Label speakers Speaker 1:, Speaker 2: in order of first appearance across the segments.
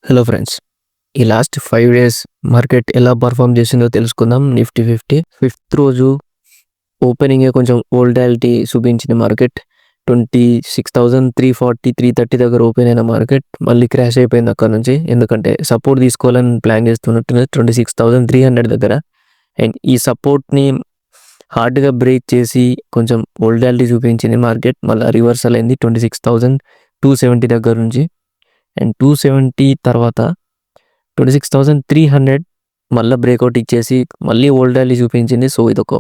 Speaker 1: Hello friends, ఈ last 5 days market ఎలా perform చేసిందో తెలుసుకుందాం. నిఫ్టీ 50 ఫిఫ్త్ రోజు ఓపెనింగే కొంచెం వోల్టాలిటీ చూపించింది. మార్కెట్ 26,340 330 దగ్గర ఓపెన్ అయిన మార్కెట్ మళ్ళీ క్రాష్ అయిపోయింది అక్కడ నుంచి. ఎందుకంటే సపోర్ట్ తీసుకోవాలని ప్లాన్ చేస్తున్నట్టున్నది 26,300 దగ్గర. అండ్ ఈ సపోర్ట్ని హార్డ్గా బ్రేక్ చేసి కొంచెం వోల్టాలిటీ చూపించింది మార్కెట్. మళ్ళీ రివర్సల్ అయింది 26,270 దగ్గర నుంచి. అండ్ 270 తర్వాత 26,300 మళ్ళీ బ్రేక్అవుట్ ఇచ్చేసి మళ్ళీ వోల్టాలిటీ చూపించింది. సో ఇది ఒక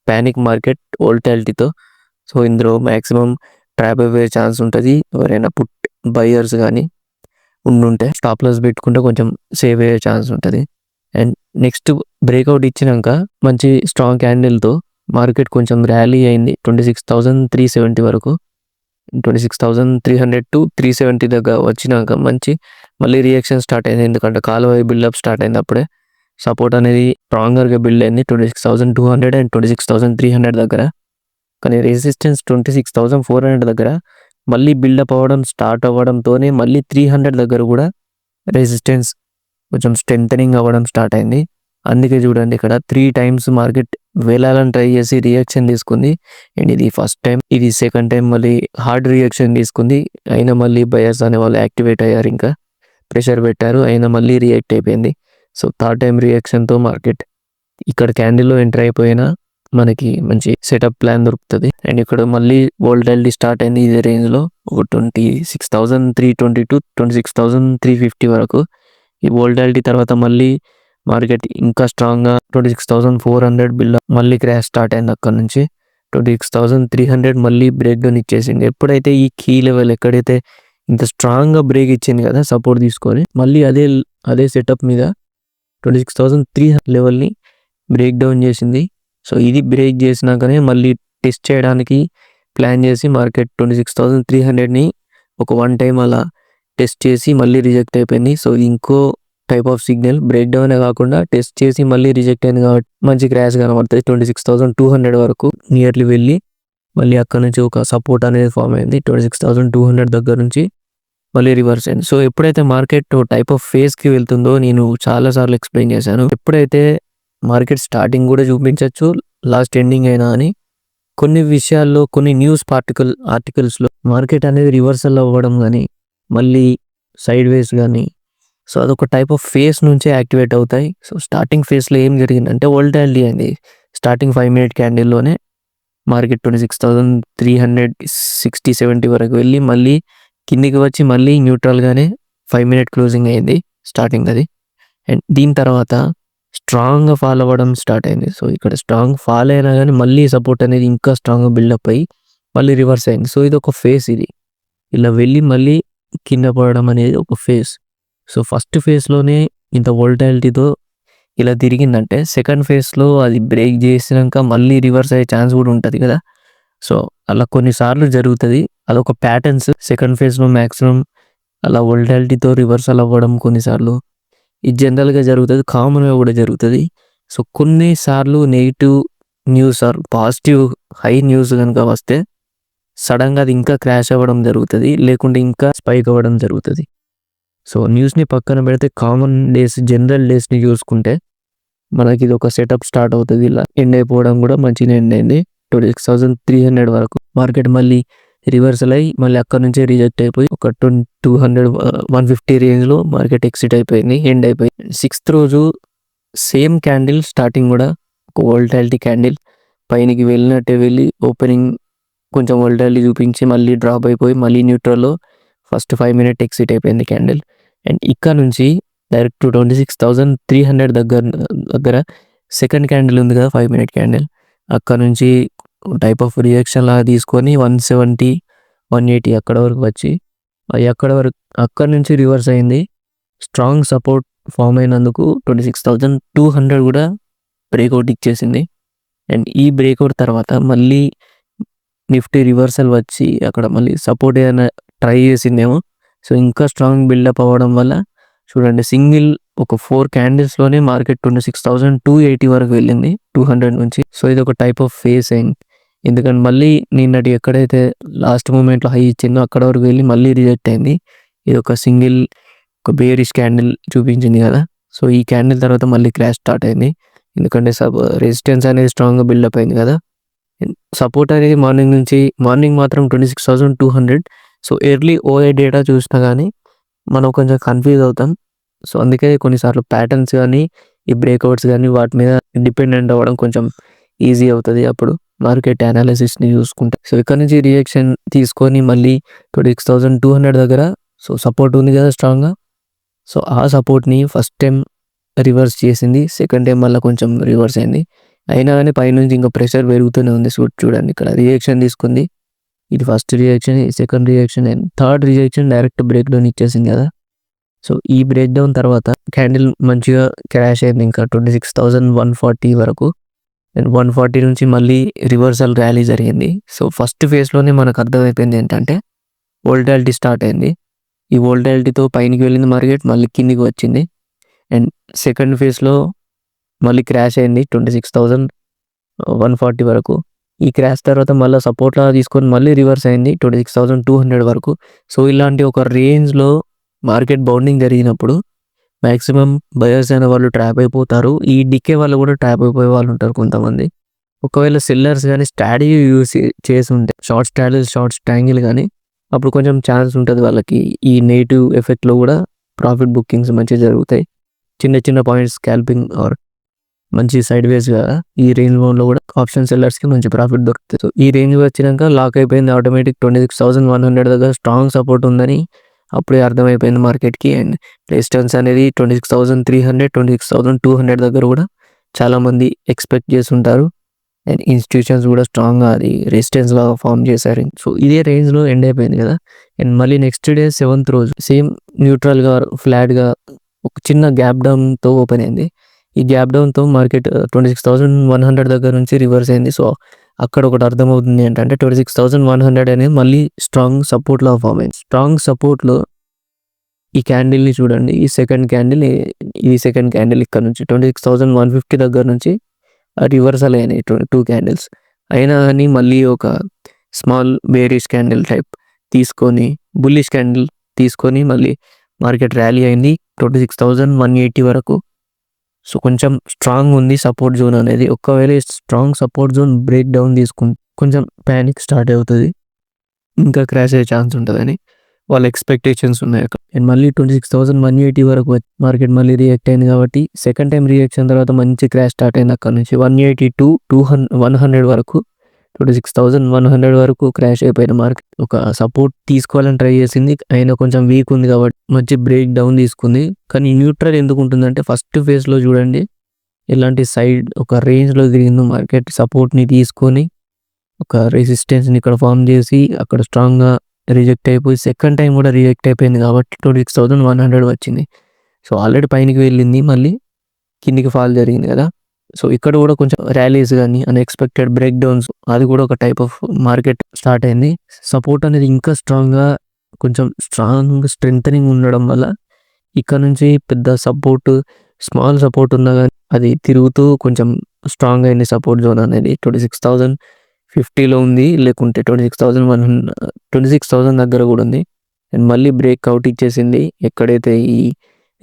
Speaker 1: ప్యానిక్ మార్కెట్ వోల్టాలిటీతో. సో ఇందులో మ్యాక్సిమం ట్రాప్ అయ్యే ఛాన్స్ ఉంటుంది. ఎవరైనా పుట్ బయర్స్ కానీ ఉండుంటే స్టాప్ లాస్ పెట్టుకుంటే కొంచెం సేవ్ అయ్యే ఛాన్స్ ఉంటుంది. అండ్ నెక్స్ట్ బ్రేక్అవుట్ ఇచ్చినాక మంచి స్ట్రాంగ్ క్యాండిల్తో మార్కెట్ కొంచెం ర్యాలీ అయింది 26,370 వరకు. 26,300 to 370 దగ్గర వచ్చినాక మంచి మళ్ళీ రియాక్షన్ స్టార్ట్ అయింది. ఎందుకంటే కాలువ బిల్డప్ స్టార్ట్ అయింది. అప్పుడే సపోర్ట్ అనేది స్ట్రాంగర్గా బిల్డ్ అయింది 26,200 అండ్ 26,300 దగ్గర. కానీ రెసిస్టెన్స్ 26,400 దగ్గర మళ్ళీ బిల్డప్ అవ్వడం స్టార్ట్ అవ్వడంతోనే మళ్ళీ 300 దగ్గర కూడా రెసిస్టెన్స్ కొంచెం స్ట్రెంథనింగ్ అవ్వడం స్టార్ట్ అయింది. అందుకే చూడండి ఇక్కడ 3 times మార్కెట్ వేలాలని ట్రై చేసి రియాక్షన్ తీసుకుంది. అండ్ ఇది ఫస్ట్ టైం, ఇది సెకండ్ టైం మళ్ళీ హార్డ్ రియాక్షన్ తీసుకుంది. అయినా మళ్ళీ బయర్స్ అనే వాళ్ళు యాక్టివేట్ అయ్యారు, ఇంకా ప్రెషర్ పెట్టారు, అయినా మళ్ళీ రియాక్ట్ అయిపోయింది. సో థర్డ్ టైం రియాక్షన్తో మార్కెట్ ఇక్కడ క్యాండిల్లో ఎంటర్ అయిపోయినా మనకి మంచి సెటప్ ప్లాన్ దొరుకుతుంది. అండ్ ఇక్కడ మళ్ళీ వోల్టాలిటీ స్టార్ట్ అయింది ఇదే రేంజ్లో ఒక 26,320 to 26,350 వరకు. ఈ వోల్టాలిటీ తర్వాత మళ్ళీ మార్కెట్ ఇంకా స్ట్రాంగ్గా 26,400 బిల్డ్ మళ్ళీ క్రాష్ స్టార్ట్ అయింది. అక్కడ నుంచి 26,300 మళ్ళీ బ్రేక్ డౌన్ ఇచ్చేసింది. ఎప్పుడైతే ఈ కీ లెవెల్ ఎక్కడైతే ఇంత స్ట్రాంగ్గా బ్రేక్ ఇచ్చింది కదా సపోర్ట్ తీసుకొని, మళ్ళీ అదే సెటప్ మీద 26,300 లెవెల్ని బ్రేక్ డౌన్ చేసింది. సో ఇది బ్రేక్ చేసినాకనే మళ్ళీ టెస్ట్ చేయడానికి ప్లాన్ చేసి మార్కెట్ 26,300ని ఒక 1 time అలా టెస్ట్ చేసి మళ్ళీ రిజెక్ట్ అయిపోయింది. సో ఇంకో type of signal, break down కాకుండా టెస్ట్ చేసి మళ్ళీ రిజెక్ట్ అయింది కాబట్టి మంచి క్రాష్ కనబడుతుంది. 26,200 వరకు నియర్లీ వెళ్ళి మళ్ళీ అక్కడ నుంచి ఒక సపోర్ట్ అనేది ఫామ్ అయింది 26,200 దగ్గర నుంచి మళ్ళీ రివర్స్ అయింది. సో ఎప్పుడైతే మార్కెట్ టైప్ ఆఫ్ ఫేస్కి వెళ్తుందో నేను చాలాసార్లు ఎక్స్ప్లెయిన్ చేశాను. ఎప్పుడైతే మార్కెట్ స్టార్టింగ్ కూడా చూపించవచ్చు, లాస్ట్ ఎండింగ్ అయినా అని. కొన్ని విషయాల్లో కొన్ని న్యూస్ ఆర్టికల్స్లో మార్కెట్ అనేది రివర్సల్ అవ్వడం కానీ మళ్ళీ సైడ్ వేస్ కానీ, సో అదొక టైప్ ఆఫ్ ఫేస్ నుంచే యాక్టివేట్ అవుతాయి. సో స్టార్టింగ్ ఫేస్లో ఏం జరిగిందంటే వోల్టాలిటీ అయింది. స్టార్టింగ్ 5-minute క్యాండిల్లోనే మార్కెట్ 26,360-70 వరకు వెళ్ళి మళ్ళీ కిందికి వచ్చి మళ్ళీ న్యూట్రల్గానే 5-minute క్లోజింగ్ అయింది స్టార్టింగ్ అది. అండ్ దీని తర్వాత స్ట్రాంగ్గా ఫాల్ అవ్వడం స్టార్ట్ అయింది. సో ఇక్కడ స్ట్రాంగ్ ఫాల్ అయినా కానీ మళ్ళీ సపోర్ట్ అనేది ఇంకా స్ట్రాంగ్గా బిల్డప్ అయ్యి మళ్ళీ రివర్స్ అయింది. సో ఇది ఒక ఫేస్, ఇది ఇలా వెళ్ళి మళ్ళీ కింద పడడం అనేది ఒక ఫేస్. సో ఫస్ట్ ఫేజ్లోనే ఇంత వోల్టాలిటీతో ఇలా తిరిగిందంటే సెకండ్ ఫేజ్లో అది బ్రేక్ చేసినాక మళ్ళీ రివర్స్ అయ్యే ఛాన్స్ కూడా ఉంటుంది కదా. సో అలా కొన్నిసార్లు జరుగుతుంది, అదొక ప్యాటర్న్స్. సెకండ్ ఫేజ్లో మ్యాక్సిమం అలా వోల్టాలిటీతో రివర్సల్ అవ్వడం కొన్నిసార్లు ఇది జనరల్గా జరుగుతుంది, కామన్గా కూడా జరుగుతుంది. సో కొన్నిసార్లు నెగిటివ్ న్యూస్ ఆర్ పాజిటివ్ హై న్యూస్ కనుక వస్తే సడన్గా అది ఇంకా క్రాష్ అవ్వడం జరుగుతుంది, లేకుంటే ఇంకా స్పైక్ అవ్వడం జరుగుతుంది. సో న్యూస్ని పక్కన పెడితే కామన్ డేస్, జనరల్ డేస్ని చూసుకుంటే మనకి ఇది ఒక సెటప్ స్టార్ట్ అవుతుంది. ఇలా ఎండ్ అయిపోవడం కూడా మంచిగా ఎండ్ అయింది 26,300 వరకు. మార్కెట్ మళ్ళీ రివర్సల్ అయ్యి మళ్ళీ అక్కడ నుంచే రిజెక్ట్ అయిపోయి ఒక 200-150 రేంజ్లో మార్కెట్ ఎక్సిట్ అయిపోయింది, ఎండ్ అయిపోయింది. 6th రోజు సేమ్ క్యాండిల్ స్టార్టింగ్ కూడా ఒక వోల్టాలిటీ క్యాండిల్ పైనకి వెళ్ళినట్టే వెళ్ళి ఓపెనింగ్ కొంచెం వోల్టాలిటీ చూపించి మళ్ళీ డ్రాప్ అయిపోయి మళ్ళీ న్యూట్రల్లో ఫస్ట్ 5-minute ఎక్సిట్ అయిపోయింది క్యాండిల్. అండ్ ఇక్కడ నుంచి డైరెక్ట్ 26,300 దగ్గర సెకండ్ క్యాండిల్ ఉంది కదా 5-minute క్యాండిల్, అక్కడ నుంచి టైప్ ఆఫ్ రియాక్షన్ లాగా తీసుకొని 170-180 అక్కడ వరకు వచ్చి అక్కడ నుంచి రివర్స్ అయింది. స్ట్రాంగ్ సపోర్ట్ ఫామ్ అయినందుకు 26,200 కూడా బ్రేక్అవుట్ ఇచ్చేసింది. అండ్ ఈ బ్రేక్అవుట్ తర్వాత మళ్ళీ నిఫ్టీ రివర్సల్ వచ్చి అక్కడ మళ్ళీ సపోర్ట్ ఏదైనా ట్రై చేసిందేమో. సో ఇంకా స్ట్రాంగ్ బిల్డప్ అవ్వడం వల్ల చూడండి సింగిల్ ఒక 4 candlesలోనే మార్కెట్ 26,280 వరకు వెళ్ళింది 200 నుంచి. సో ఇది ఒక టైప్ ఆఫ్ ఫేస్ అయింది. ఎందుకంటే మళ్ళీ నిన్నటి ఎక్కడైతే లాస్ట్ మూమెంట్లో హై ఇచ్చిందో అక్కడ వరకు వెళ్ళి మళ్ళీ రిజెక్ట్ అయింది. ఇది ఒక సింగిల్ ఒక బేరిష్ క్యాండిల్ చూపించింది కదా. సో ఈ క్యాండిల్ తర్వాత మళ్ళీ క్రాష్ స్టార్ట్ అయింది. ఎందుకంటే రెసిస్టెన్స్ అనేది స్ట్రాంగ్గా బిల్డప్ అయింది కదా. సపోర్ట్ అనేది మార్నింగ్ మాత్రం 26,200. సో ఎర్లీ ఓఐ డేటా చూసినా కానీ మనం కొంచెం కన్ఫ్యూజ్ అవుతాం. సో అందుకే కొన్నిసార్లు ప్యాటర్న్స్ కానీ ఈ బ్రేక్అవుట్స్ కానీ వాటి మీద డిపెండెంట్ అవ్వడం కొంచెం ఈజీ అవుతుంది అప్పుడు మార్కెట్ అనాలిసిస్ని చూసుకుంటే. సో ఇక్కడ నుంచి రియాక్షన్ తీసుకొని మళ్ళీ 26,200 దగ్గర సో సపోర్ట్ ఉంది కదా స్ట్రాంగ్గా. సో ఆ సపోర్ట్ని ఫస్ట్ టైం రివర్స్ చేసింది, సెకండ్ టైం మళ్ళీ కొంచెం రివర్స్ అయింది. అయినా కానీ పైనుంచి ఇంకా ప్రెషర్ పెరుగుతూనే ఉంది. సో చూడండి ఇక్కడ రియాక్షన్ తీసుకుంది. ఇది first reaction, second reaction and third reaction direct break down ఇచ్చేసింది కదా. సో ఈ బ్రేక్ డౌన్ తర్వాత క్యాండిల్ మంచిగా క్రాష్ అయింది ఇంకా 26,140 వరకు. అండ్ 140 నుంచి మళ్ళీ రివర్సల్ ర్యాలీ జరిగింది. సో ఫస్ట్ ఫేజ్లోనే మనకు అర్థమైపోయింది ఏంటంటే వోల్టాలిటీ స్టార్ట్ అయింది. ఈ వోల్టాలిటీతో పైనకి వెళ్ళింది మార్కెట్, మళ్ళీ కిందికి వచ్చింది. అండ్ సెకండ్ ఫేజ్లో మళ్ళీ క్రాష్ అయింది 26,140 వరకు. ఈ క్రాష్ తర్వాత మళ్ళీ సపోర్ట్లా తీసుకొని మళ్ళీ రివర్స్ అయింది 26,200 వరకు. సో ఇలాంటి ఒక రేంజ్లో మార్కెట్ బౌండింగ్ జరిగినప్పుడు మ్యాక్సిమం బయర్స్ అయిన వాళ్ళు ట్రాప్ అయిపోతారు. ఈ డికే వాళ్ళు కూడా ట్రాప్ అయిపోయే వాళ్ళు ఉంటారు కొంతమంది. ఒకవేళ సెల్లర్స్ కానీ స్ట్రాటజీ యూస్ చేసి ఉంటే షార్ట్ స్ట్రాటజీ, షార్ట్ ట్యాంగిల్ కానీ అప్పుడు కొంచెం ఛాన్స్ ఉంటుంది వాళ్ళకి ఈ నెగిటివ్ ఎఫెక్ట్లో కూడా ప్రాఫిట్ బుకింగ్స్ మంచిగా జరుగుతాయి. చిన్న చిన్న పాయింట్స్ స్కాల్పింగ్ ఆర్ మంచి సైడ్ వేస్గా ఈ రేంజ్ బౌండ్లో కూడా ఆప్షన్ సెల్లర్స్కి మంచి ప్రాఫిట్ దొరుకుతుంది. సో ఈ రేంజ్ వచ్చినాక లాక్ అయిపోయింది ఆటోమేటిక్ 26,100 దగ్గర స్ట్రాంగ్ సపోర్ట్ ఉందని అప్పుడే అర్థమైపోయింది మార్కెట్కి. అండ్ రెసిస్టెన్స్ అనేది 26,300, 26,200 దగ్గర కూడా చాలామంది ఎక్స్పెక్ట్ చేస్తుంటారు. అండ్ ఇన్స్టిట్యూషన్స్ కూడా స్ట్రాంగ్గా అది రెసిస్టెన్స్ లాగా ఫామ్ చేశారు. సో ఇదే రేంజ్లో ఎండ్ అయిపోయింది కదా. అండ్ మళ్ళీ నెక్స్ట్ డే 7th రోజు సేమ్ న్యూట్రల్గా ఫ్లాట్గా ఒక చిన్న గ్యాప్ డౌన్తో ఓపెన్ అయింది. ఈ గ్యాప్ డౌన్తో మార్కెట్ 26,100 దగ్గర నుంచి రివర్స్ అయింది. సో అక్కడ ఒకటి అర్థమవుతుంది ఏంటంటే 26,100 అనేది మళ్ళీ స్ట్రాంగ్ సపోర్ట్లో ఫామ్ అయింది. స్ట్రాంగ్ సపోర్ట్లో ఈ క్యాండిల్ని చూడండి, ఈ సెకండ్ క్యాండిల్ ఇక్కడ నుంచి 26,150 దగ్గర నుంచి రివర్సల్ అయినాయి 2 క్యాండిల్స్. అయినా కానీ మళ్ళీ ఒక స్మాల్ బేరిష్ క్యాండిల్ టైప్ తీసుకొని బుల్లిష్ క్యాండిల్ తీసుకొని మళ్ళీ మార్కెట్ ర్యాలీ అయింది 26,180 వరకు. సో కొంచెం స్ట్రాంగ్ ఉంది సపోర్ట్ జోన్ అనేది. ఒకవేళ strong support zone break down తీసుకుని కొంచెం ప్యానిక్ స్టార్ట్ అవుతుంది, ఇంకా క్రాష్ అయ్యే ఛాన్స్ ఉంటుందని వాళ్ళ ఎక్స్పెక్టేషన్స్ ఉన్నాయి అక్కడ. అండ్ మళ్ళీ 26,180 వరకు మార్కెట్ మళ్ళీ రియాక్ట్ అయింది కాబట్టి సెకండ్ టైం రియాక్షన్ తర్వాత మంచి క్రాష్ స్టార్ట్ అయింది. అక్కడ నుంచి 180 to 100 వరకు 26,100 వరకు క్రాష్ అయిపోయిన మార్కెట్. ఒక సపోర్ట్ తీసుకోవాలని ట్రై చేసింది, అయినా కొంచెం వీక్ ఉంది కాబట్టి మంచి బ్రేక్ డౌన్ తీసుకుంది. కానీ న్యూట్రల్ ఎందుకు ఉంటుందంటే ఫస్ట్ ఫేజ్లో చూడండి ఎలాంటి సైడ్ ఒక రేంజ్లో తిరిగిందో మార్కెట్, సపోర్ట్ని తీసుకొని ఒక రెసిస్టెన్స్ని ఇక్కడ ఫామ్ చేసి అక్కడ స్ట్రాంగ్గా రిజెక్ట్ అయిపోయి సెకండ్ టైం కూడా రిజెక్ట్ అయిపోయింది కాబట్టి 26,100 వచ్చింది. సో ఆల్రెడీ పైనకి వెళ్ళింది, మళ్ళీ కిందికి ఫాల్ జరిగింది కదా. సో ఇక్కడ కూడా కొంచెం ర్యాలీస్ కానీ అన్ఎక్స్పెక్టెడ్ బ్రేక్ డౌన్స్, అది కూడా ఒక టైప్ ఆఫ్ మార్కెట్ స్టార్ట్ అయింది. సపోర్ట్ అనేది ఇంకా స్ట్రాంగ్గా కొంచెం స్ట్రెంథనింగ్ ఉండడం వల్ల ఇక్కడ నుంచి పెద్ద సపోర్ట్, స్మాల్ సపోర్ట్ ఉన్నా కానీ అది తిరుగుతూ కొంచెం స్ట్రాంగ్ అయింది సపోర్ట్ జోన్ అనేది. 26,050లో ఉంది, లేకుంటే 26,000 దగ్గర కూడా ఉంది. అండ్ మళ్ళీ బ్రేక్అవుట్ ఇచ్చేసింది ఎక్కడైతే ఈ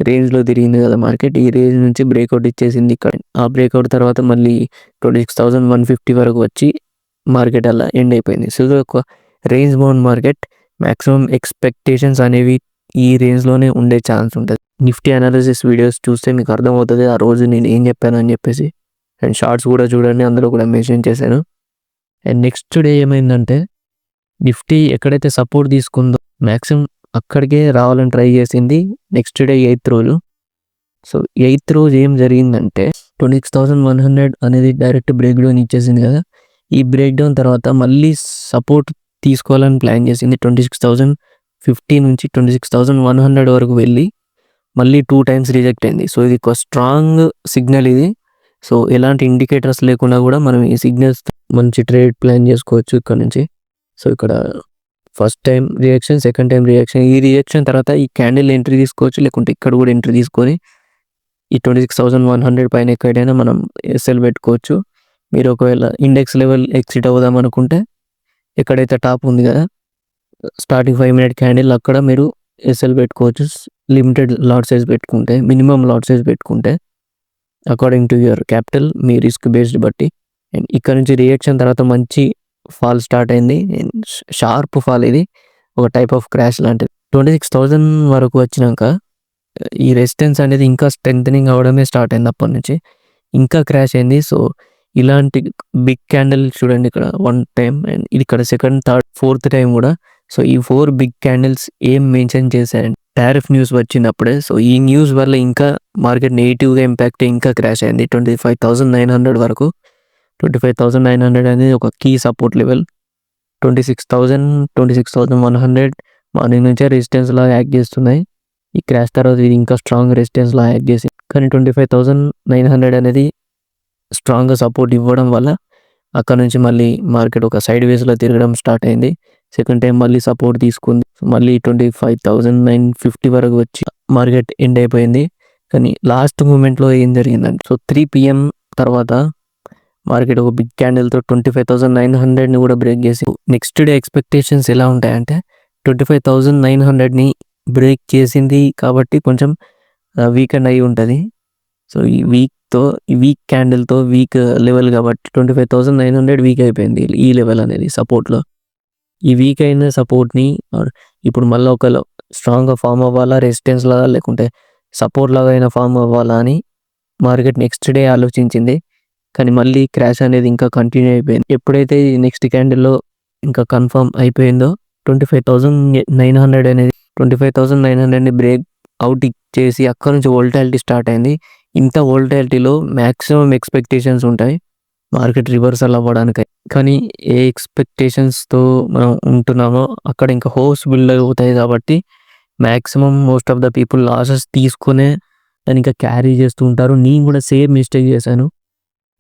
Speaker 1: రేంజ్లో తిరిగింది కదా మార్కెట్, ఈ రేంజ్ నుంచి బ్రేక్అవుట్ ఇచ్చేసింది ఇక్కడ. ఆ బ్రేక్అవుట్ తర్వాత మళ్ళీ 26,150 వరకు వచ్చి మార్కెట్ అలా ఎండ్ అయిపోయింది. సో ఒక range bound market, maximum expectations అనేవి ఈ రేంజ్లోనే ఉండే ఛాన్స్ ఉంటుంది. నిఫ్టీ అనాలిసిస్ వీడియోస్ చూస్తే మీకు అర్థమవుతుంది ఆ రోజు నేను ఏం చెప్పాను అని చెప్పేసి. అండ్ షార్ట్స్ కూడా చూడండి, అందులో కూడా మెన్షన్ చేశాను. అండ్ నెక్స్ట్ డే ఏమైందంటే నిఫ్టీ ఎక్కడైతే సపోర్ట్ తీసుకుందో మ్యాక్సిమం అక్కడికే రావాలని ట్రై చేసింది. నెక్స్ట్ డే 8th రోజు. సో 8th రోజు ఏం జరిగిందంటే 26,100 అనేది డైరెక్ట్ బ్రేక్ డౌన్ ఇచ్చేసింది కదా. ఈ బ్రేక్ డౌన్ తర్వాత మళ్ళీ సపోర్ట్ తీసుకోవాలని ప్లాన్ చేసింది 26,050 నుంచి 26,100 వరకు వెళ్ళి మళ్ళీ 2 times రిజెక్ట్ అయింది. సో ఇది ఒక స్ట్రాంగ్ సిగ్నల్ ఇది. సో ఎలాంటి ఇండికేటర్స్ లేకుండా కూడా మనం ఈ సిగ్నల్స్ మంచి ట్రేడ్ ప్లాన్ చేసుకోవచ్చు ఇక్కడ నుంచి. సో ఇక్కడ first time reaction, second time reaction, ఈ రియాక్షన్ తర్వాత ఈ క్యాండిల్ ఎంట్రీ తీసుకోవచ్చు, లేకుంటే ఇక్కడ కూడా ఎంట్రీ తీసుకొని ఈ 26,100 పైన ఎక్కడైనా మనం ఎస్ఎల్ పెట్టుకోవచ్చు. మీరు ఒకవేళ ఇండెక్స్ లెవెల్ ఎగ్జిట్ అవుదాం అనుకుంటే ఎక్కడైతే టాప్ ఉంది కదా స్టార్టింగ్ 5 minute క్యాండిల్, అక్కడ మీరు ఎస్ఎల్ పెట్టుకోవచ్చు. లిమిటెడ్ లాట్ సైజ్ పెట్టుకుంటే, మినిమమ్ లాట్ సైజ్ పెట్టుకుంటే according to your capital me risk based బట్టి. అండ్ ఇక్కడ నుంచి రియాక్షన్ తర్వాత మంచి ఫాల్ స్టార్ట్ అయింది. షార్ప్ ఫాల్, ఇది ఒక టైప్ ఆఫ్ క్రాష్ లాంటిది. 26,000 వరకు వచ్చినాక ఈ రెసిస్టెన్స్ అనేది ఇంకా స్ట్రెంథనింగ్ అవడమే స్టార్ట్ అయింది. అప్పటి నుంచి ఇంకా క్రాష్ అయింది. సో ఇలాంటి బిగ్ క్యాండిల్ చూడండి ఇక్కడ 1 టైం, అండ్ ఇది ఇక్కడ సెకండ్, థర్డ్, ఫోర్త్ టైం కూడా. సో ఈ 4 బిగ్ క్యాండిల్స్ ఏం మెన్షన్ చేశాయండి, టారిఫ్ న్యూస్ వచ్చినప్పుడే. సో ఈ న్యూస్ వల్ల ఇంకా మార్కెట్ నెగిటివ్గా ఇంపాక్ట్, ఇంకా క్రాష్ అయింది 25,900 వరకు. 25,900 అనేది ఒక కీ సపోర్ట్ లెవెల్. 26,000, 26,100 మార్నింగ్ నుంచే రెసిస్టెన్స్ లా యాక్ట్ చేస్తున్నాయి. ఈ క్రాష్ తర్వాత ఇది ఇంకా స్ట్రాంగ్ రెసిస్టెన్స్ లా యాక్ట్ చేసి, కానీ 25,900 అనేది స్ట్రాంగ్గా సపోర్ట్ ఇవ్వడం వల్ల అక్కడ నుంచి మళ్ళీ మార్కెట్ ఒక సైడ్ వేస్లో తిరగడం స్టార్ట్ అయింది. సెకండ్ టైం మళ్ళీ సపోర్ట్ తీసుకుంది, మళ్ళీ 25,950 వరకు వచ్చి మార్కెట్ ఎండ్ అయిపోయింది. కానీ లాస్ట్ మూమెంట్లో ఏం జరిగిందంటే, సో 3 PM తర్వాత మార్కెట్ ఒక బిగ్ క్యాండిల్తో 25,900ని కూడా బ్రేక్ చేసి, నెక్స్ట్ డే ఎక్స్పెక్టేషన్స్ ఎలా ఉంటాయంటే 25,900ని బ్రేక్ చేసింది కాబట్టి కొంచెం వీకెండ్ అయి ఉంటుంది. సో ఈ వీక్ క్యాండిల్తో వీక్ లెవెల్ కాబట్టి 25,900 వీక్ అయిపోయింది ఈ లెవెల్ అనేది సపోర్ట్లో. ఈ వీక్ అయిన సపోర్ట్ని ఇప్పుడు మళ్ళీ ఒక స్ట్రాంగ్గా ఫామ్ అవ్వాలా, రెసిస్టెన్స్ లాగా లేకుంటే సపోర్ట్ లాగా అయినా ఫామ్ అవ్వాలా అని మార్కెట్ నెక్స్ట్ డే ఆలోచించింది. కానీ మళ్ళీ క్రాష్ అనేది ఇంకా కంటిన్యూ అయిపోయింది. ఎప్పుడైతే నెక్స్ట్ క్యాండిల్లో ఇంకా కన్ఫర్మ్ అయిపోయిందో 25,900 అనేది 25,900ని బ్రేక్ అవుట్ చేసి అక్కడ నుంచి వోల్టాలిటీ స్టార్ట్ అయింది. ఇంత వోల్టాలిటీలో మ్యాక్సిమం ఎక్స్పెక్టేషన్స్ ఉంటాయి మార్కెట్ రివర్సల్ అవ్వడానికి. కానీ ఏ ఎక్స్పెక్టేషన్స్తో మనం ఉంటున్నామో అక్కడ ఇంకా హోప్స్ బిల్డ్ అవుతాయి కాబట్టి maximum most of the people losses తీసుకునే దాన్ని ఇంకా క్యారీ చేస్తూ ఉంటారు. నేను కూడా సేమ్ మిస్టేక్ చేశాను.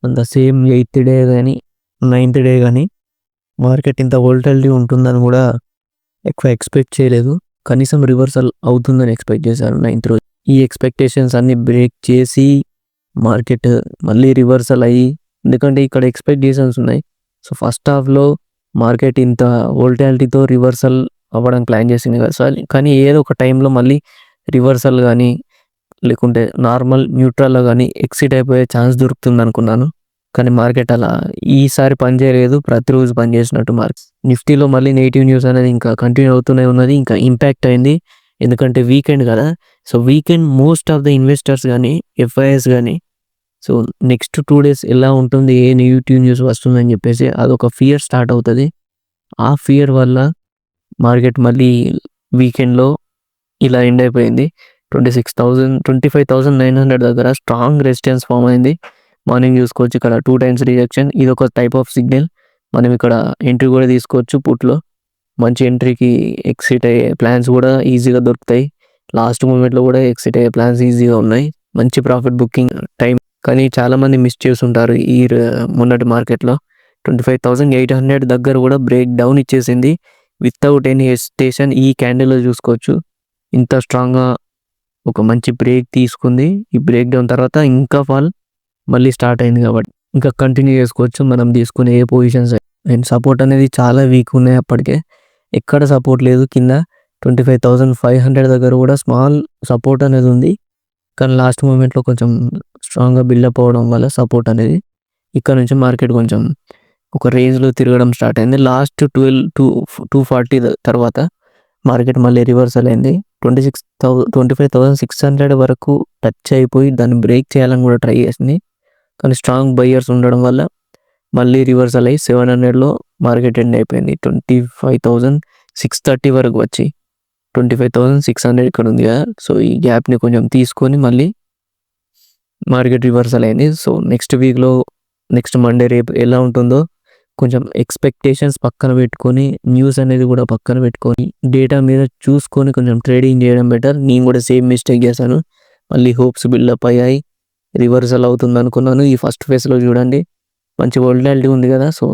Speaker 1: అంత సేమ్ 8th డే కానీ 9th డే కానీ మార్కెట్ ఇంత వోల్టాలిటీ ఉంటుందని కూడా ఎక్కువ ఎక్స్పెక్ట్ చేయలేదు. కనీసం రివర్సల్ అవుతుందని ఎక్స్పెక్ట్ చేశాను 9th రోజు. ఈ ఎక్స్పెక్టేషన్స్ అన్ని బ్రేక్ చేసి మార్కెట్ మళ్ళీ రివర్సల్ అయ్యి, ఎందుకంటే ఇక్కడ ఎక్స్పెక్టేషన్స్ ఉన్నాయి. సో ఫస్ట్ హాఫ్లో మార్కెట్ ఇంత వోల్టాలిటీతో రివర్సల్ అవ్వడానికి ప్లాన్ చేసింది కదా సార్. కానీ ఏదో ఒక టైంలో మళ్ళీ రివర్సల్ కానీ లేకుంటే నార్మల్ న్యూట్రల్లో కానీ ఎక్సిట్ అయిపోయే ఛాన్స్ దొరుకుతుంది అనుకున్నాను. కానీ మార్కెట్ అలా ఈసారి పనిచేయలేదు, ప్రతిరోజు పనిచేసినట్టు మార్కెట్. నిఫ్టీలో మళ్ళీ నెగిటివ్ న్యూస్ అనేది ఇంకా కంటిన్యూ అవుతూనే ఉన్నది, ఇంకా ఇంపాక్ట్ అయింది. ఎందుకంటే వీకెండ్ కదా. So weekend most of the investors కానీ FIIs కానీ సో నెక్స్ట్ 2 days ఎలా ఉంటుంది, ఏ నెగిటివ్ న్యూస్ వస్తుందని చెప్పేసి అదొక ఫియర్ స్టార్ట్ అవుతుంది. ఆ ఫియర్ వల్ల మార్కెట్ మళ్ళీ వీకెండ్లో ఇలా ఎండ్ అయిపోయింది. 25,900 దగ్గర స్ట్రాంగ్ రెసిస్టెన్స్ ఫామ్ అయింది. మార్నింగ్ చూసుకోవచ్చు ఇక్కడ 2 times రిజెక్షన్. ఇది ఒక టైప్ ఆఫ్ సిగ్నల్. మనం ఇక్కడ ఎంట్రీ కూడా తీసుకోవచ్చు పుట్లో. మంచి ఎంట్రీకి ఎక్సిట్ అయ్యే ప్లాన్స్ కూడా ఈజీగా దొరుకుతాయి. లాస్ట్ మూమెంట్లో కూడా ఎక్సిట్ అయ్యే ప్లాన్స్ ఈజీగా ఉన్నాయి. మంచి ప్రాఫిట్ బుకింగ్ టైం. కానీ చాలామంది మిస్ చేస్తుంటారు ఈ మొన్నటి మార్కెట్లో. 25,800 దగ్గర కూడా బ్రేక్ డౌన్ ఇచ్చేసింది వితౌట్ ఎనీ హెసిటేషన్. ఈ క్యాండిల్లో చూసుకోవచ్చు ఇంత స్ట్రాంగ్గా ఒక మంచి బ్రేక్ తీసుకుంది. ఈ బ్రేక్ డౌన్ తర్వాత ఇంకా ఫాల్ మళ్ళీ స్టార్ట్ అయింది కాబట్టి ఇంకా కంటిన్యూ చేసుకోవచ్చు మనం తీసుకునే ఏ పొజిషన్స్. అండ్ సపోర్ట్ అనేది చాలా వీక్ ఉన్నాయి అప్పటికే, ఎక్కడ సపోర్ట్ లేదు. కింద 25,500 దగ్గర కూడా స్మాల్ సపోర్ట్ అనేది ఉంది. కానీ లాస్ట్ మూమెంట్లో కొంచెం స్ట్రాంగ్గా బిల్డప్ అవ్వడం వల్ల సపోర్ట్ అనేది ఇక్కడ నుంచి మార్కెట్ కొంచెం ఒక రేంజ్లో తిరగడం స్టార్ట్ అయింది. లాస్ట్ 240 తర్వాత మార్కెట్ మళ్ళీ రివర్సల్ అయింది. 25,600 వరకు టచ్ అయిపోయి దాన్ని బ్రేక్ చేయాలని కూడా ట్రై చేసింది. కానీ స్ట్రాంగ్ బయ్యర్స్ ఉండడం వల్ల మళ్ళీ రివర్సల్ అయ్యి 700లో మార్కెట్ ఎండ్ అయిపోయింది. 25,630 వరకు వచ్చి 25,600 ఇక్కడ ఉంది కదా. సో ఈ గ్యాప్ని కొంచెం తీసుకొని మళ్ళీ మార్కెట్ రివర్సల్ అయింది. సో నెక్స్ట్ వీక్లో నెక్స్ట్ మండే రేపు ఎలా ఉంటుందో కొంచెం ఎక్స్పెక్టేషన్స్ పక్కన పెట్టుకొని, న్యూస్ అనేది కూడా పక్కన పెట్టుకొని, డేటా మీద చూసుకొని కొంచెం ట్రేడింగ్ చేయడం బెటర్. నేను కూడా సేమ్ మిస్టేక్ చేశాను. మళ్ళీ హోప్స్ బిల్డప్ అయ్యాయి, రివర్సల్ అవుతుంది అనుకున్నాను. ఈ ఫస్ట్ ఫేజ్లో చూడండి మంచి వోల్టాలిటీ ఉంది కదా. సో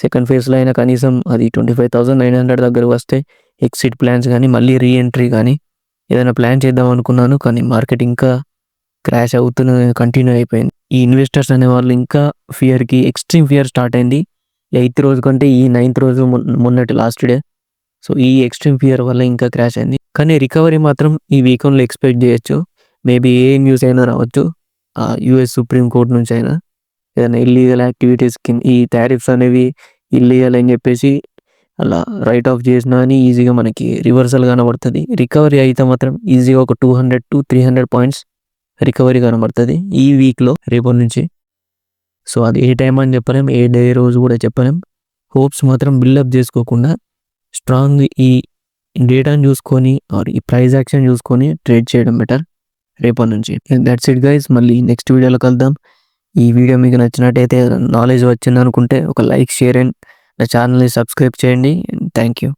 Speaker 1: సెకండ్ ఫేజ్లో అయినా కనీసం అది 25,900 దగ్గర వస్తే ఎక్సిట్ ప్లాన్స్ కానీ మళ్ళీ రీఎంట్రీ కానీ ఏదైనా ప్లాన్ చేద్దాం అనుకున్నాను. కానీ మార్కెట్ ఇంకా క్రాష్ అవుతూనే కంటిన్యూ అయిపోయింది. ఈ ఇన్వెస్టర్స్ అనే వాళ్ళు ఇంకా ఫియర్కి ఎక్స్ట్రీమ్ ఫియర్ స్టార్ట్ అయింది 8th రోజు కంటే. ఈ 9th రోజు మొన్నటి లాస్ట్ డే సో ఈ ఎక్స్ట్రీమ్ ఫియర్ వల్ల ఇంకా క్రాష్ అయింది. కానీ రికవరీ మాత్రం ఈ వీకెండ్‌లో ఎక్స్‌పెక్ట్ చేయొచ్చు. మేబీ ఏ న్యూస్ అయినా రావచ్చు. యూఎస్ సుప్రీం కోర్ట్ నుంచి అయినా ఏదైనా ఇల్లీగల్ యాక్టివిటీస్ ఈ టారిఫ్స్ అనేవి ఇల్లీగల్ అని చెప్పేసి అలా రైట్ ఆఫ్ చేసినా అని ఈజీగా మనకి రివర్సల్ కనబడుతుంది. రికవరీ అయితే మాత్రం ఈజీగా ఒక 200-300 పాయింట్స్ రికవరీ కనబడుతుంది ఈ వీక్లో రేపటి నుంచి. సో అది ఏ టైం అని చెప్పలేం, ఏ డే రోజు కూడా చెప్పలేం. హోప్స్ మాత్రం బిల్డప్ చేసుకోకుండా స్ట్రాంగ్ ఈ డేటాను చూసుకొని ఈ ప్రైస్ యాక్షన్ చూసుకొని ట్రేడ్ చేయడం బెటర్ రేపటి నుంచి. దట్స్ ఇట్ గైస్, మళ్ళీ నెక్స్ట్ వీడియోలో కలుద్దాం. ఈ వీడియో మీకు నచ్చినట్టయితే నాలెడ్జ్ వచ్చింది అనుకుంటే ఒక లైక్, షేర్ అండ్ నా ఛానల్ని సబ్స్క్రైబ్ చేయండి. Thank you.